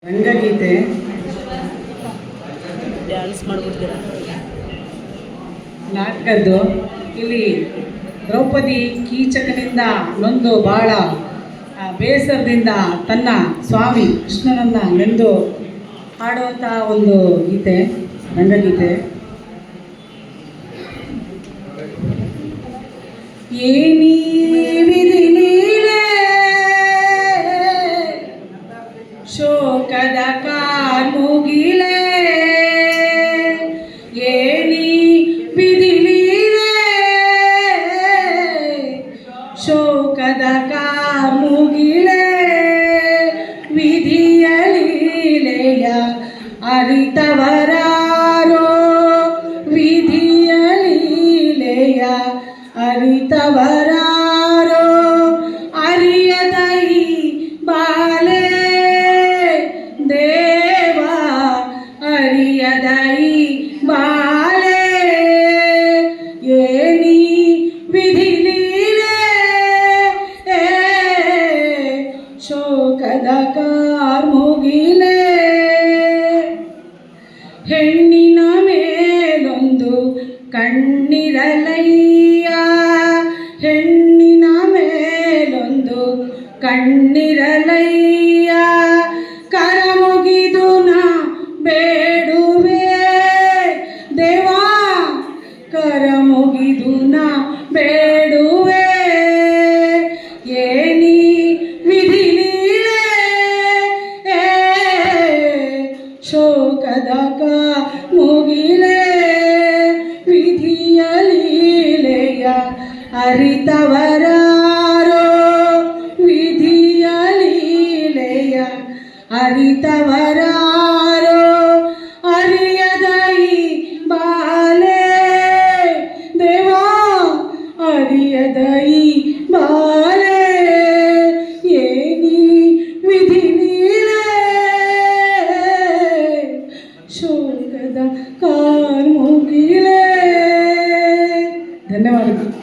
ರಂಗಗೀತೆ dance ಮಾಡ್ಬಿಡ್ತೀರ ನಾಟಕದ್ದು. ಇಲ್ಲಿ ದ್ರೌಪದಿ ಕೀಚಕನಿಂದ ನೊಂದು ಬಹಳ ಬೇಸರದಿಂದ ತನ್ನ ಸ್ವಾಮಿ ಕೃಷ್ಣನನ್ನು ನೆಂದು ಹಾಡುವಂಥ ಒಂದು ಗೀತೆ, ರಂಗಗೀತೆ. ಏನಿ ವಿಧಿ ಲೀಲೆ ಶೋಕದ ಕಾರ್ಮುಗಿಲೆ, ಏನಿ ವಿಧಿ ಲೀಲೆ ಶೋಕದ ಕಾರ್ಮುಗಿಲೆ, ವಿಧಿಯ ಲೀಲೆಯ ಅರಿತವರಾರೋ, ವಿಧಿಯ ಲೀಲೆಯ ಅರಿತವರಾರೋ, ಅರಿಯದ ಈ ಬಾಲೆ ದೇವ, ಅರಿಯದ ಈ ಬಾಲೆ, ಏನಿ ವಿಧಿ ಲೀಲೆ ಶೋಕದ ಕಾರ್ಮುಗಿಲೆ. ಹೆಣ್ಣಿನ ಮೇಲೊಂದು ಕಣ್ಣಿರಲಯ್ಯ, ಹೆಣ್ಣಿನ ಮೇಲೊಂದು ಕಣ್ಣಿರಲಯ್ಯ, ಕರಮುಗಿದು ನಾ ಬೇಡುವೆ ದೇವಾ, ಕರಮುಗಿದು ನಾ ಬೇಡುವೆ, ಏನಿ ವಿಧಿ ಲೀಲೆ ಶೋಕದ ಕಾರ್ಮುಗಿಲೆ, ವಿಧಿಯ ಲೀಲೆಯ ಅರಿತವರಾರೋ, ವಿಧಿಯ ಲೀಲೆಯ ಅರಿತವರಾರೋ, ಅರಿಯದ ಈ ಬಾಲೆ ದೇವಾ, ಅರಿಯದ ಈ ಬಾಲೆ, ಏನಿ ವಿಧಿ ಲೀಲೆ ಶೋಕದ ಕಾರ್ಮುಗಿಲೆ. ಧನ್ಯವಾದಗಳು.